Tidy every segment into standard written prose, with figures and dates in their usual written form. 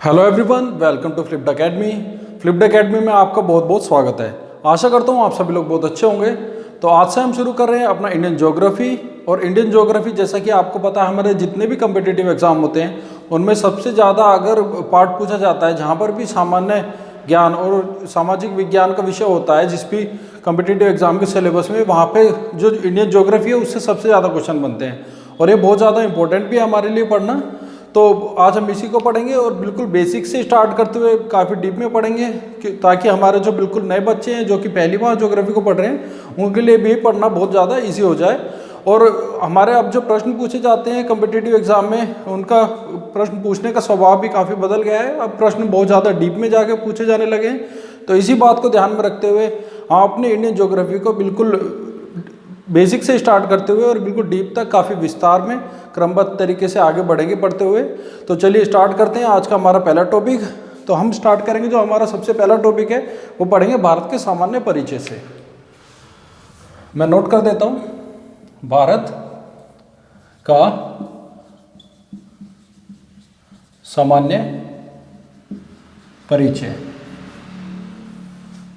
Hello everyone, welcome to Flipped Academy. Flipped Academy में आपका बहुत बहुत स्वागत है। आशा करता हूँ आप सभी लोग बहुत अच्छे होंगे। तो आज से हम शुरू कर रहे हैं अपना इंडियन ज्योग्राफी। और इंडियन ज्योग्राफी जैसा कि आपको पता है, हमारे जितने भी कम्पिटिटिव एग्जाम होते हैं उनमें सबसे ज़्यादा अगर पार्ट पूछा जाता है, जहाँ पर भी सामान्य ज्ञान और सामाजिक विज्ञान का विषय होता है जिस भी कम्पिटिटिव एग्जाम के सिलेबस में, वहाँ पे जो इंडियन ज्योग्राफी है उससे सबसे ज़्यादा क्वेश्चन बनते हैं। और ये बहुत ज़्यादा इंपॉर्टेंट भी है हमारे लिए पढ़ना। तो आज हम इसी को पढ़ेंगे और बिल्कुल बेसिक से स्टार्ट करते हुए काफ़ी डीप में पढ़ेंगे ताकि हमारे जो बिल्कुल नए बच्चे हैं जो कि पहली बार ज्योग्राफी को पढ़ रहे हैं उनके लिए भी पढ़ना बहुत ज़्यादा इजी हो जाए। और हमारे अब जो प्रश्न पूछे जाते हैं कम्पिटिटिव एग्जाम में, उनका प्रश्न पूछने का स्वभाव भी काफ़ी बदल गया है। अब प्रश्न बहुत ज़्यादा डीप में जाके पूछे जाने लगे हैं। तो इसी बात को ध्यान में रखते हुए हम अपने इंडियन ज्योग्राफी को बिल्कुल बेसिक से स्टार्ट करते हुए और बिल्कुल डीप तक काफ़ी विस्तार में क्रमबद्ध तरीके से आगे बढ़ेंगे पढ़ते हुए। तो चलिए स्टार्ट करते हैं आज का हमारा पहला टॉपिक। तो हम स्टार्ट करेंगे, जो हमारा सबसे पहला टॉपिक है वो पढ़ेंगे भारत के सामान्य परिचय से। मैं नोट कर देता हूँ, भारत का सामान्य परिचय।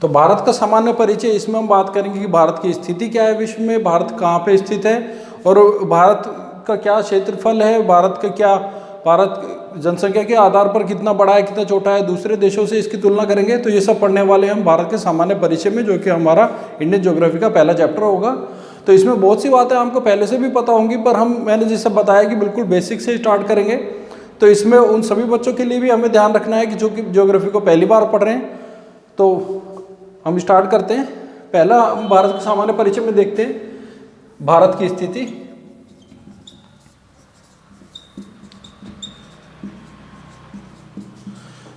तो भारत का सामान्य परिचय, इसमें हम बात करेंगे कि भारत की स्थिति क्या है विश्व में, भारत कहाँ पे स्थित है और भारत का क्या क्षेत्रफल है, भारत जनसंख्या के आधार पर कितना बड़ा है, कितना छोटा है, दूसरे देशों से इसकी तुलना करेंगे। तो ये सब पढ़ने वाले हम भारत के सामान्य परिचय में, जो कि हमारा इंडियन ज्योग्राफी का पहला चैप्टर होगा। तो इसमें बहुत सी बातें हमको पहले से भी पता होंगी, पर मैंने जैसे बताया कि बिल्कुल बेसिक से स्टार्ट करेंगे। तो इसमें उन सभी बच्चों के लिए भी हमें ध्यान रखना है कि जो कि ज्योग्राफी को पहली बार पढ़ रहे हैं। तो हम स्टार्ट करते हैं। पहला हम भारत के सामान्य परिचय में देखते हैं भारत की स्थिति।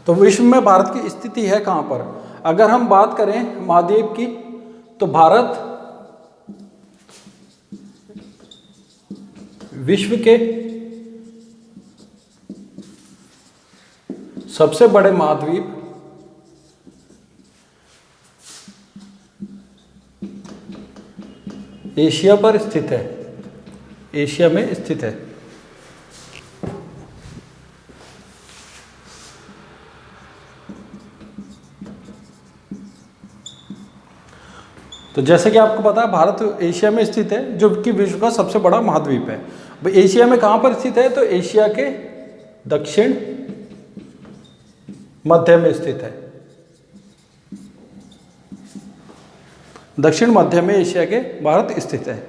तो विश्व में भारत की स्थिति है कहां पर? अगर हम बात करें महाद्वीप की, तो भारत विश्व के सबसे बड़े महाद्वीप एशिया पर स्थित है, एशिया में स्थित है। तो जैसे कि आपको पता है भारत एशिया में स्थित है, जो कि विश्व का सबसे बड़ा महाद्वीप है। भाई एशिया में कहां पर स्थित है? तो एशिया के दक्षिण मध्य में स्थित है। दक्षिण मध्य में एशिया के भारत स्थित है।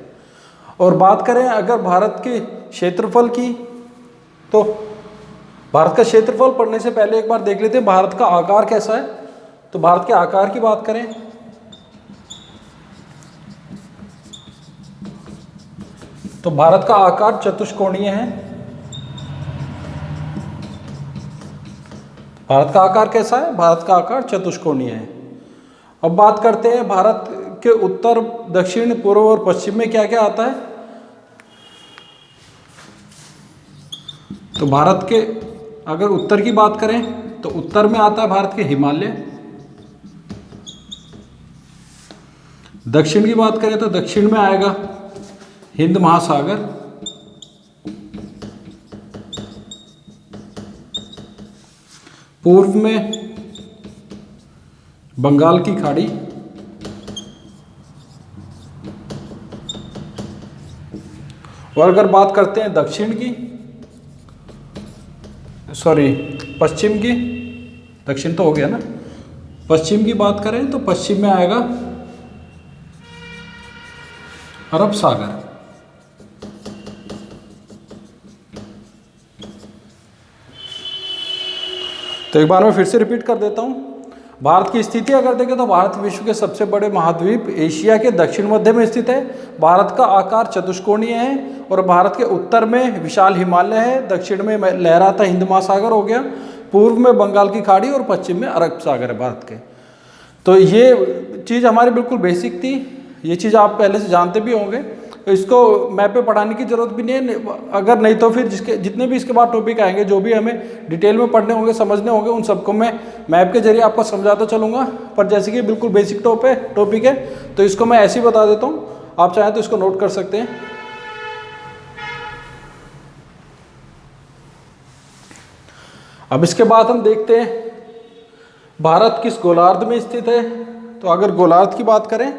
और बात करें अगर भारत के क्षेत्रफल की, तो भारत का क्षेत्रफल पढ़ने से पहले एक बार देख लेते हैं भारत का आकार कैसा है। तो भारत के आकार की बात करें तो भारत का आकार चतुष्कोणीय है। भारत का आकार कैसा है? भारत का आकार चतुष्कोणीय है। अब बात करते हैं भारत के उत्तर, दक्षिण, पूर्व और पश्चिम में क्या क्या आता है। तो भारत के अगर उत्तर की बात करें तो उत्तर में आता है भारत के हिमालय। दक्षिण की बात करें तो दक्षिण में आएगा हिंद महासागर। पूर्व में बंगाल की खाड़ी। और अगर बात करते हैं पश्चिम की, दक्षिण तो हो गया ना, पश्चिम की बात करें तो पश्चिम में आएगा अरब सागर। तो एक बार मैं फिर से रिपीट कर देता हूं। भारत की स्थिति अगर देखें तो भारत विश्व के सबसे बड़े महाद्वीप एशिया के दक्षिण मध्य में स्थित है। भारत का आकार चतुष्कोणीय है और भारत के उत्तर में विशाल हिमालय है, दक्षिण में लहराता हिंद महासागर हो गया, पूर्व में बंगाल की खाड़ी और पश्चिम में अरब सागर है भारत के। तो ये चीज़ हमारी बिल्कुल बेसिक थी, ये चीज़ आप पहले से जानते भी होंगे। तो इसको मैप पे पढ़ाने की जरूरत भी नहीं है। अगर नहीं तो फिर जितने भी इसके बाद टॉपिक आएंगे, जो भी हमें डिटेल में पढ़ने होंगे, समझने होंगे, उन सबको मैं मैप के जरिए आपको समझाता चलूँगा। पर जैसे कि बिल्कुल बेसिक टॉपिक है तो इसको मैं ऐसे ही बता देता हूँ, आप चाहें तो इसको नोट कर सकते हैं। अब इसके बाद हम देखते हैं भारत किस गोलार्ध में स्थित है। तो अगर गोलार्ध की बात करें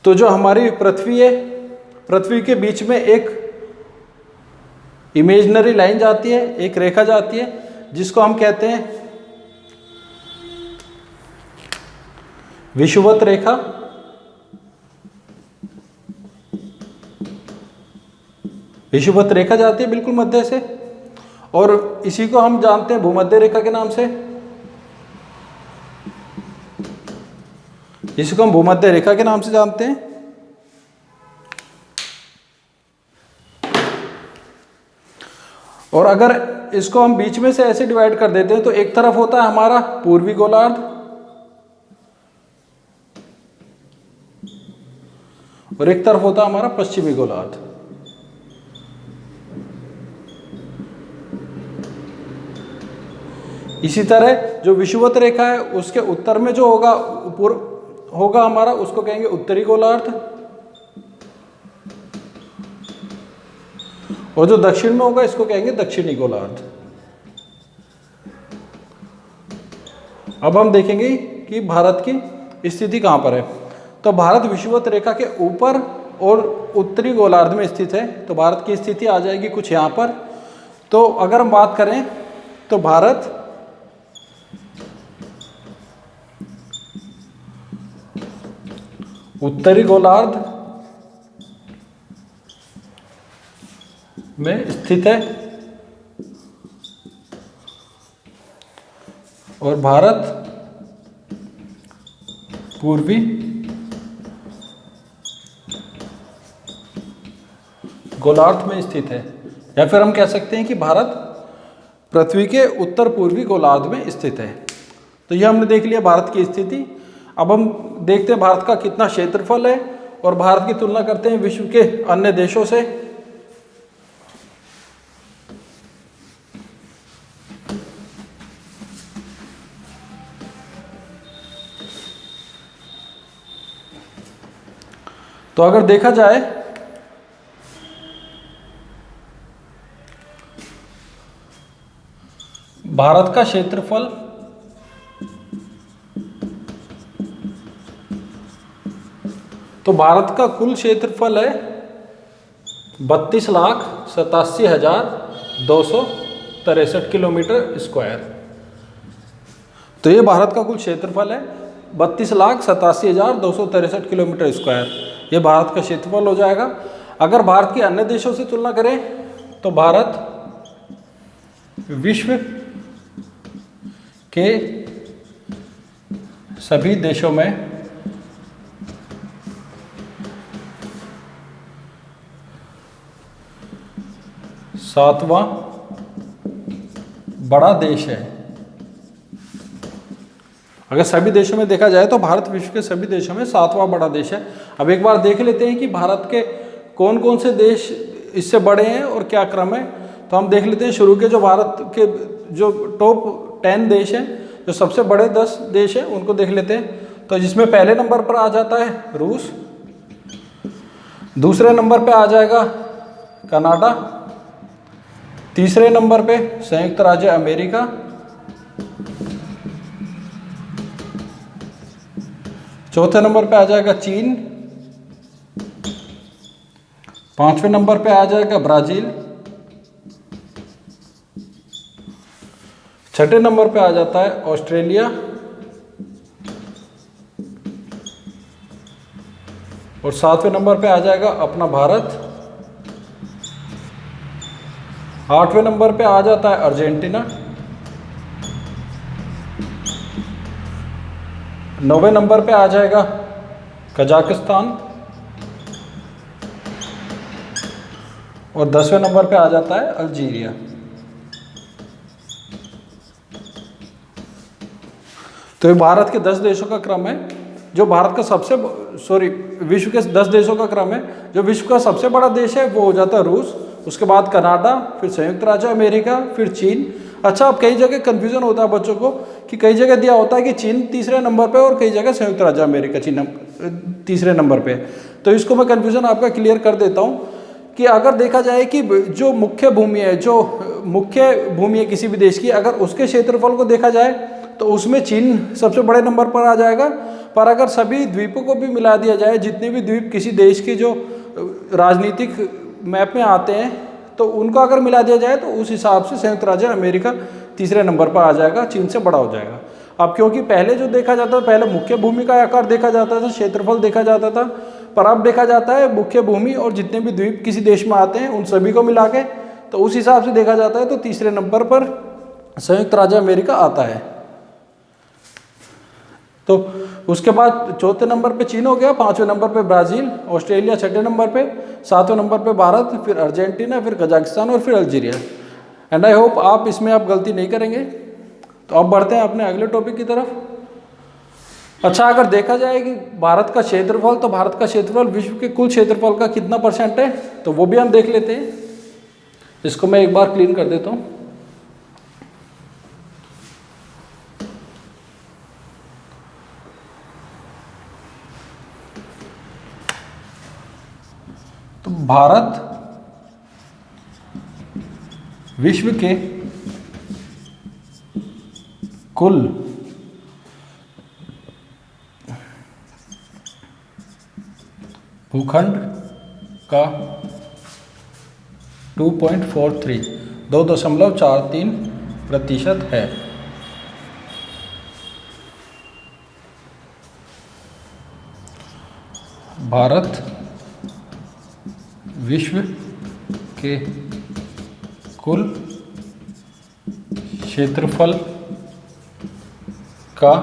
तो जो हमारी पृथ्वी है, पृथ्वी के बीच में एक इमेजिनरी लाइन जाती है, एक रेखा जाती है, जिसको हम कहते हैं विषुवत रेखा। विषुवत रेखा जाती है बिल्कुल मध्य से, और इसी को हम जानते हैं भूमध्य रेखा के नाम से। इसको हम भूमध्य रेखा के नाम से जानते हैं। और अगर इसको हम बीच में से ऐसे डिवाइड कर देते हैं तो एक तरफ होता है हमारा पूर्वी गोलार्ध और एक तरफ होता है हमारा पश्चिमी गोलार्ध। इसी तरह जो विषुवत रेखा है उसके उत्तर में जो होगा हमारा, उसको कहेंगे उत्तरी गोलार्ध, और जो दक्षिण में होगा इसको कहेंगे दक्षिणी गोलार्ध। अब हम देखेंगे कि भारत की स्थिति कहां पर है। तो भारत विषुवत रेखा के ऊपर और उत्तरी गोलार्ध में स्थित है। तो भारत की स्थिति आ जाएगी कुछ यहाँ पर। तो अगर हम बात करें तो भारत उत्तरी गोलार्ध में स्थित है और भारत पूर्वी गोलार्ध में स्थित है, या फिर हम कह सकते हैं कि भारत पृथ्वी के उत्तर पूर्वी गोलार्ध में स्थित है। तो ये हमने देख लिया भारत की स्थिति। अब हम देखते हैं भारत का कितना क्षेत्रफल है और भारत की तुलना करते हैं विश्व के अन्य देशों से। तो अगर देखा जाए भारत का क्षेत्रफल तो भारत का कुल क्षेत्रफल है 32,87,263 किलोमीटर स्क्वायर। तो ये भारत का कुल क्षेत्रफल है 32,87,263 किलोमीटर स्क्वायर। ये भारत का क्षेत्रफल हो जाएगा। अगर भारत के अन्य देशों से तुलना करें तो भारत विश्व के सभी देशों में सातवां बड़ा देश है। अगर सभी देशों में देखा जाए तो भारत विश्व के सभी देशों में सातवां बड़ा देश है। अब एक बार देख लेते हैं कि भारत के कौन कौन से देश इससे बड़े हैं और क्या क्रम है। तो हम देख लेते हैं शुरू के जो भारत के जो टॉप 10 देश हैं, जो सबसे बड़े 10 देश हैं, उनको देख लेते हैं। तो जिसमें पहले नंबर पर आ जाता है रूस, दूसरे नंबर पे आ जाएगा कनाडा, तीसरे नंबर पे संयुक्त राज्य अमेरिका, चौथे नंबर पे आ जाएगा चीन, पांचवें नंबर पे आ जाएगा ब्राजील, छठे नंबर पे आ जाता है ऑस्ट्रेलिया, और सातवें नंबर पे आ जाएगा अपना भारत, आठवें नंबर पे आ जाता है अर्जेंटीना, नौवें नंबर पे आ जाएगा कजाकिस्तान, और 10वें नंबर पे आ जाता है अल्जीरिया। तो ये भारत के 10 देशों का क्रम है। जो भारत का विश्व के 10 देशों का क्रम है। जो विश्व का सबसे बड़ा देश है वो हो जाता है रूस, उसके बाद कनाडा, फिर संयुक्त राज्य अमेरिका, फिर चीन। अच्छा, अब कई जगह कंफ्यूजन होता है बच्चों को कि कई जगह दिया होता है कि चीन तीसरे नंबर पे और कई जगह संयुक्त राज्य अमेरिका तीसरे नंबर पे। तो इसको मैं कंफ्यूजन आपका क्लियर कर देता हूँ कि अगर देखा जाए कि जो मुख्य भूमि है, जो मुख्य भूमि है किसी भी देश की, अगर उसके क्षेत्रफल को देखा जाए तो उसमें चीन सबसे बड़े नंबर पर आ जाएगा। पर अगर सभी द्वीपों को भी मिला दिया जाए, जितने भी द्वीप किसी देश के जो राजनीतिक मैप में आते हैं, तो उनको अगर मिला दिया जाए तो उस हिसाब से संयुक्त राज्य अमेरिका तीसरे नंबर पर आ जाएगा, चीन से बड़ा हो जाएगा। अब क्योंकि पहले जो देखा जाता था, पहले मुख्य भूमि का आकार देखा जाता था, क्षेत्रफल देखा जाता था, पर अब देखा जाता है मुख्य भूमि और जितने भी द्वीप किसी देश में आते हैं उन सभी को मिला के, तो उस हिसाब से देखा जाता है। तो तीसरे नंबर पर संयुक्त राज्य अमेरिका आता है। तो उसके बाद चौथे नंबर पे चीन हो गया, पांचवें नंबर पे ब्राजील, ऑस्ट्रेलिया छठे नंबर पे, सातवें नंबर पे भारत, फिर अर्जेंटीना, फिर कजाकिस्तान और फिर अल्जीरिया। एंड आई होप आप इसमें आप गलती नहीं करेंगे। तो अब बढ़ते हैं अपने अगले टॉपिक की तरफ। अच्छा, अगर देखा जाए कि भारत का क्षेत्रफल, तो भारत का क्षेत्रफल विश्व के कुल क्षेत्रफल का कितना % है, तो वो भी हम देख लेते हैं। इसको मैं एक बार क्लीन कर देता हूँ। तो भारत विश्व के कुल भूखंड का 2.43% है। भारत विश्व के कुल क्षेत्रफल का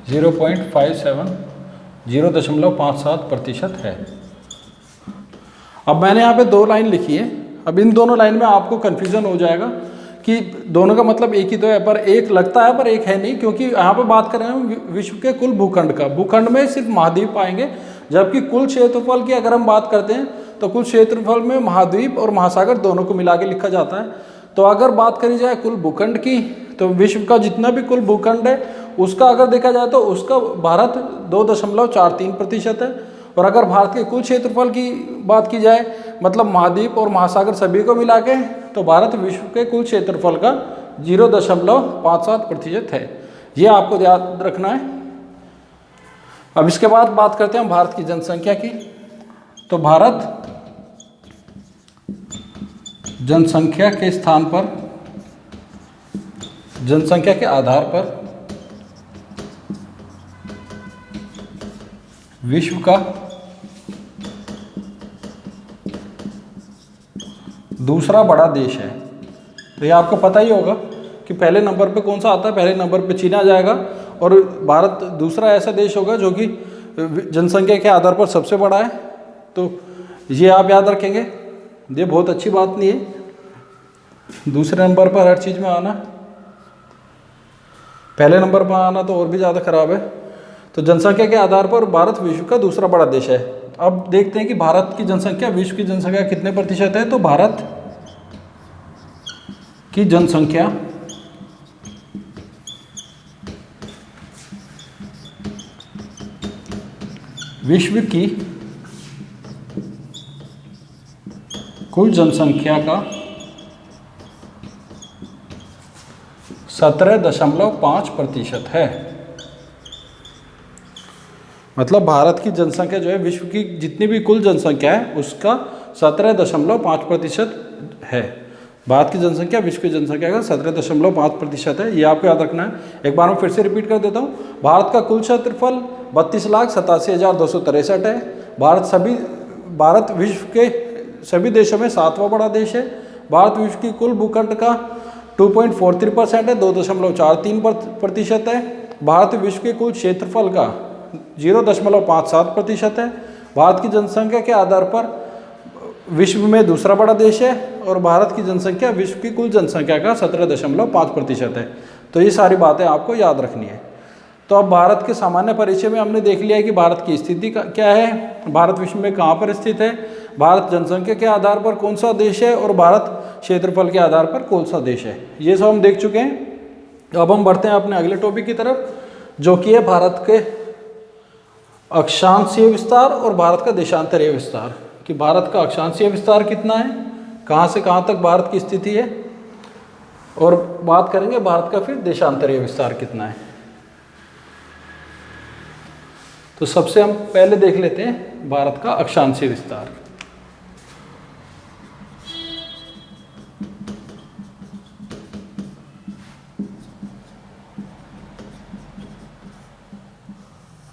0.57% है। अब मैंने यहाँ पे 2 लाइन लिखी है। अब इन दोनों लाइन में आपको कन्फ्यूजन हो जाएगा कि दोनों का मतलब एक ही तो है, पर एक लगता है पर एक है नहीं, क्योंकि यहाँ पे बात कर रहे हैं विश्व के कुल भूखंड का। भूखंड में सिर्फ महाद्वीप आएंगे, जबकि कुल क्षेत्रफल की अगर हम बात करते हैं तो कुल क्षेत्रफल में महाद्वीप और महासागर दोनों को मिला के लिखा जाता है। तो अगर बात करी जाए कुल भूखंड की, तो विश्व का जितना भी कुल भूखंड है उसका अगर देखा जाए तो उसका भारत 2.43% है। और अगर भारत के कुल क्षेत्रफल की बात की जाए, मतलब महाद्वीप और महासागर सभी को मिला के, तो भारत विश्व के कुल क्षेत्रफल का 0.57% है। ये आपको याद रखना है। अब इसके बाद बात करते हैं भारत की जनसंख्या की। तो भारत जनसंख्या के स्थान पर, जनसंख्या के आधार पर विश्व का दूसरा बड़ा देश है। तो ये आपको पता ही होगा कि पहले नंबर पे कौन सा आता है। पहले नंबर पे चीन आ जाएगा और भारत दूसरा ऐसा देश होगा जो कि जनसंख्या के आधार पर सबसे बड़ा है। तो ये आप याद रखेंगे, ये बहुत अच्छी बात नहीं है दूसरे नंबर पर हर चीज़ में आना। पहले नंबर पर आना तो और भी ज़्यादा खराब है। तो जनसंख्या के आधार पर भारत विश्व का दूसरा बड़ा देश है। अब देखते हैं कि भारत की जनसंख्या विश्व की जनसंख्या कितने % है। तो भारत की जनसंख्या विश्व की कुल जनसंख्या का 17.5% है। मतलब भारत की जनसंख्या जो है विश्व की जितनी भी कुल जनसंख्या है उसका 17.5% है। भारत की जनसंख्या विश्व की जनसंख्या का 17.5% है। ये आपको याद रखना है। एक बार मैं फिर से रिपीट कर देता हूँ। भारत का कुल क्षेत्रफल 32,87,263 है। भारत विश्व के सभी देशों में 7वां बड़ा देश है। भारत विश्व की कुल भूखंड का 2.43% है, 2.43% है। भारत विश्व के कुल क्षेत्रफल का 0.57% है। भारत की जनसंख्या के आधार पर विश्व में दूसरा बड़ा देश है और भारत की जनसंख्या विश्व की कुल जनसंख्या का 17.5% है। तो ये सारी बातें आपको याद रखनी है। तो अब भारत के सामान्य परिचय में हमने देख लिया है कि भारत की स्थिति क्या है, भारत विश्व में कहाँ पर स्थित है, भारत जनसंख्या के आधार पर कौन सा देश है और भारत क्षेत्रफल के आधार पर कौन सा देश है। ये सब हम देख चुके हैं। तो अब हम बढ़ते हैं अपने अगले टॉपिक की तरफ, जो कि है भारत के अक्षांशीय विस्तार और भारत का देशांतरीय विस्तार। कि भारत का अक्षांशीय विस्तार कितना है कहाँ से कहाँ तक भारत की स्थिति है, और बात करेंगे भारत का फिर देशांतरीय विस्तार कितना है। तो सबसे हम पहले देख लेते हैं भारत का अक्षांशीय विस्तार।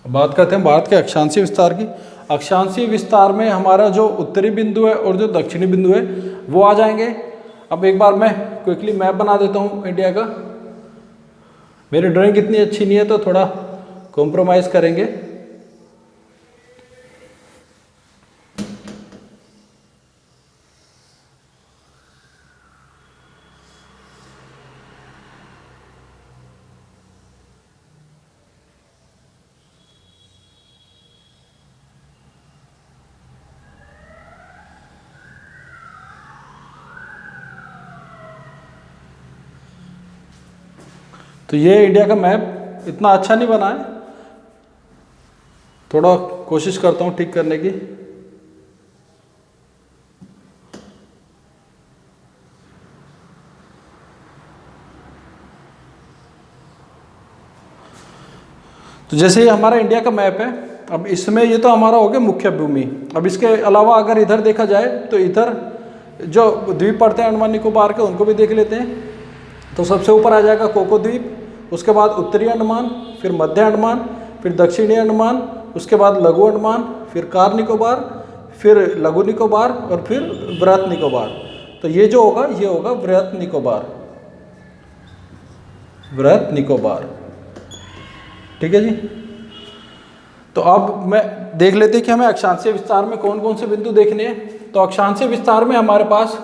बात करते हैं भारत के अक्षांशीय विस्तार की। अक्षांशीय विस्तार में हमारा जो उत्तरी बिंदु है और जो दक्षिणी बिंदु है वो आ जाएंगे। अब एक बार मैं क्विकली मैप बना देता हूँ इंडिया का। मेरी ड्राइंग इतनी अच्छी नहीं है तो थोड़ा कॉम्प्रोमाइज़ करेंगे। तो ये इंडिया का मैप इतना अच्छा नहीं बना है, थोड़ा कोशिश करता हूँ ठीक करने की। तो जैसे ही हमारा इंडिया का मैप है, अब इसमें ये तो हमारा हो गया मुख्य भूमि। अब इसके अलावा अगर इधर देखा जाए तो इधर जो द्वीप पड़ते हैं अंडमान निकोबार के, उनको भी देख लेते हैं। तो सबसे ऊपर आ जाएगा कोको द्वीप, उसके बाद उत्तरी अंडमान, फिर मध्य अंडमान, फिर दक्षिणी अंडमान, उसके बाद लघु अंडमान, फिर कार निकोबार, फिर लघु निकोबार और फिर वृहत निकोबार। तो ये जो होगा ये होगा वृहत निकोबार, वृहत निकोबार। ठीक है जी। तो अब मैं देख लेते हैं कि हमें अक्षांशीय विस्तार में कौन कौन से बिंदु देखने हैं। तो अक्षांशीय विस्तार में हमारे पास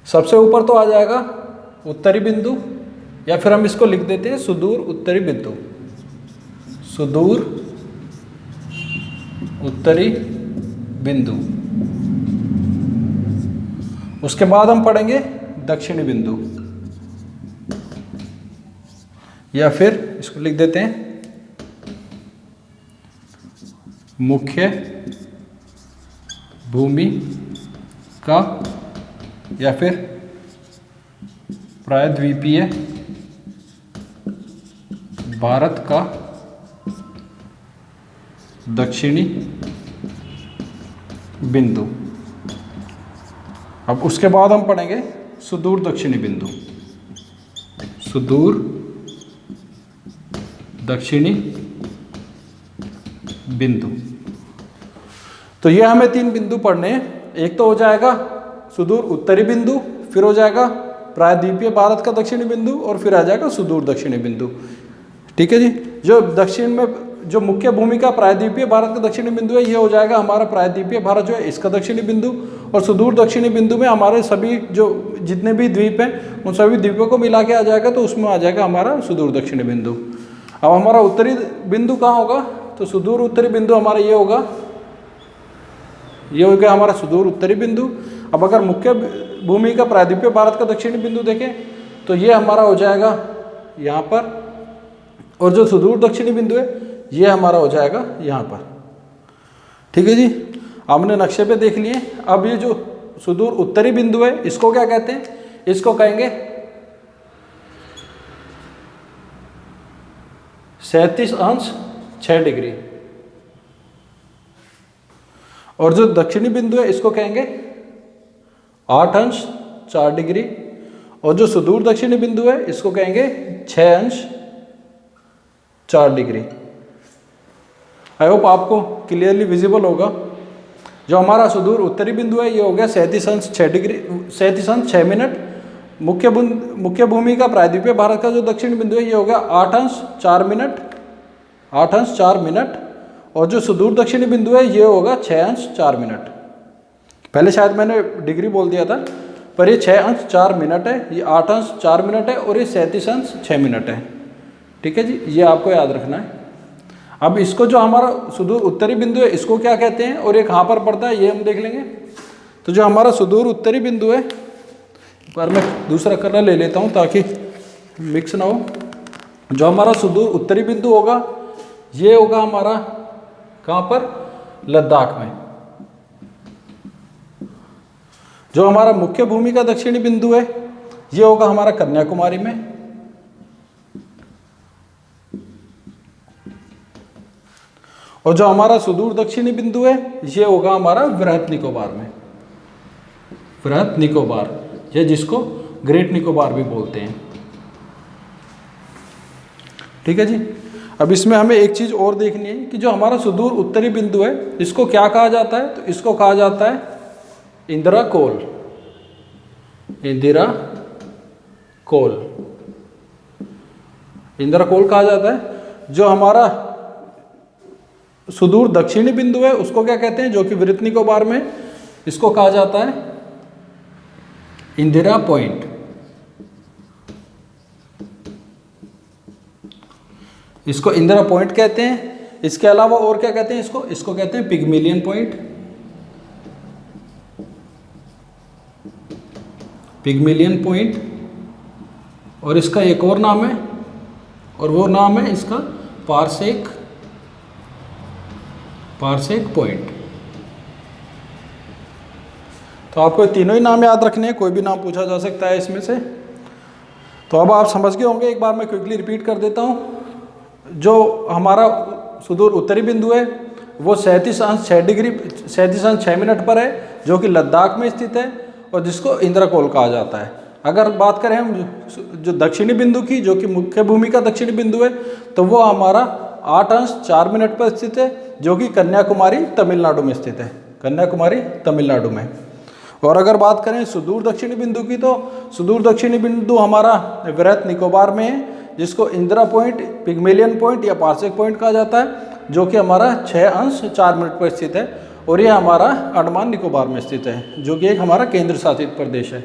सबसे ऊपर तो आ जाएगा उत्तरी बिंदु, या फिर हम इसको लिख देते हैं सुदूर उत्तरी बिंदु, सुदूर उत्तरी बिंदु। उसके बाद हम पढ़ेंगे दक्षिणी बिंदु, या फिर इसको लिख देते हैं मुख्य भूमि का, या फिर प्रायद्वीपीय भारत का दक्षिणी बिंदु। अब उसके बाद हम पढ़ेंगे सुदूर दक्षिणी बिंदु, सुदूर दक्षिणी बिंदु। तो ये हमें 3 बिंदु पढ़ने हैं। एक तो हो जाएगा सुदूर उत्तरी बिंदु, फिर हो जाएगा प्रायद्वीपीय भारत का दक्षिणी बिंदु, और फिर आ जाएगा सुदूर दक्षिणी बिंदु। ठीक है जी। जो दक्षिण में जो मुख्य भूमि का प्रायद्वीपीय भारत का दक्षिणी बिंदु है, ये हो जाएगा हमारा प्रायद्वीपीय भारत जो है इसका दक्षिणी बिंदु। और सुदूर दक्षिणी बिंदु में हमारे सभी जो जितने भी द्वीप हैं उन सभी द्वीपों को मिला के आ जाएगा, तो उसमें आ जाएगा हमारा सुदूर दक्षिणी बिंदु। अब हमारा उत्तरी बिंदु कहाँ होगा, तो सुदूर उत्तरी बिंदु हमारा ये होगा, ये हो गया हमारा सुदूर उत्तरी बिंदु। अब अगर मुख्य भूमि का प्रायद्वीपीय भारत का दक्षिणी बिंदु देखें तो ये हमारा हो जाएगा यहाँ पर, और जो सुदूर दक्षिणी बिंदु है ये हमारा हो जाएगा यहाँ पर। ठीक है जी। हमने नक्शे पे देख लिए। अब ये जो सुदूर उत्तरी बिंदु है इसको क्या कहते हैं, इसको कहेंगे 37°6। और जो दक्षिणी बिंदु है इसको कहेंगे 8°4। और जो सुदूर दक्षिणी बिंदु है इसको कहेंगे 6°4। आई होप आपको क्लियरली विजिबल होगा। जो हमारा सुदूर उत्तरी बिंदु है ये हो गया 37°6। मुख्य भूमि का प्रायद्वीपीय भारत का जो दक्षिणी बिंदु है ये हो गया 8°4। और जो सुदूर दक्षिणी बिंदु है ये होगा 6°4। पहले शायद मैंने डिग्री बोल दिया था, पर ये 6°4 है, ये 8°4 है, और ये 37°6 है। ठीक है जी, ये आपको याद रखना है। अब इसको जो हमारा सुदूर उत्तरी बिंदु है इसको क्या कहते हैं और ये कहाँ पर पड़ता है ये हम देख लेंगे। तो जो हमारा सुदूर उत्तरी बिंदु है, एक बार मैं दूसरा कलर ले लेता हूँ ताकि मिक्स ना हो। जो हमारा सुदूर उत्तरी बिंदु होगा ये होगा हमारा कहाँ पर, लद्दाख में। जो हमारा मुख्य भूमि का दक्षिणी बिंदु है ये होगा हमारा कन्याकुमारी में, और जो हमारा सुदूर दक्षिणी बिंदु है ये होगा हमारा वृहत निकोबार में, वृहत निकोबार, या जिसको ग्रेट निकोबार भी बोलते हैं। ठीक है जी। अब इसमें हमें एक चीज और देखनी है कि जो हमारा सुदूर उत्तरी बिंदु है इसको क्या कहा जाता है, तो इसको कहा जाता है इंदिरा कोल, इंदिरा कोल, इंदिरा कोल कहा जाता है। जो हमारा सुदूर दक्षिणी बिंदु है उसको क्या कहते हैं, जो कि वृहत निकोबार में, इसको कहा जाता है इंदिरा पॉइंट, इसको इंदिरा पॉइंट कहते हैं। इसके अलावा और क्या कहते हैं इसको, इसको कहते हैं पिग्मेलियन पॉइंट, पिग्मेलियन पॉइंट, और इसका एक और नाम है, और वो नाम है इसका पारसेक, पारसेक पॉइंट। तो आपको तीनों ही नाम याद रखने हैं, कोई भी नाम पूछा जा सकता है इसमें से। तो अब आप समझ गए होंगे, एक बार मैं क्विकली रिपीट कर देता हूँ। जो हमारा सुदूर उत्तरी बिंदु है वो 37°6 पर है, जो कि लद्दाख में स्थित है, और जिसको इंदिरा कोल कहा जाता है। अगर बात करें हम जो दक्षिणी बिंदु की, जो कि मुख्य भूमि का दक्षिणी बिंदु है, तो वो हमारा 8°4 पर स्थित है, जो कि कन्याकुमारी तमिलनाडु में स्थित है, कन्याकुमारी तमिलनाडु में। और अगर बात करें सुदूर दक्षिणी बिंदु की, तो सुदूर दक्षिणी बिंदु हमारा वृहत निकोबार में है, जिसको इंदिरा पॉइंट, पिग्मेलियन पॉइंट या पारसेक पॉइंट कहा जाता है, जो कि हमारा 6°4 पर स्थित है, और ये हमारा अंडमान निकोबार में स्थित है, जो कि एक हमारा केंद्र शासित प्रदेश है।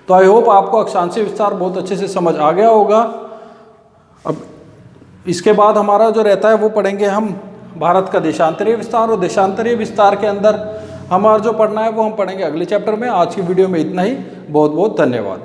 तो आई होप आपको अक्षांशीय विस्तार बहुत अच्छे से समझ आ गया होगा। अब इसके बाद हमारा जो रहता है वो पढ़ेंगे हम भारत का देशांतरीय विस्तार, और देशांतरीय विस्तार के अंदर हमारा जो पढ़ना है वो हम पढ़ेंगे अगले चैप्टर में। आज की वीडियो में इतना ही, बहुत बहुत धन्यवाद।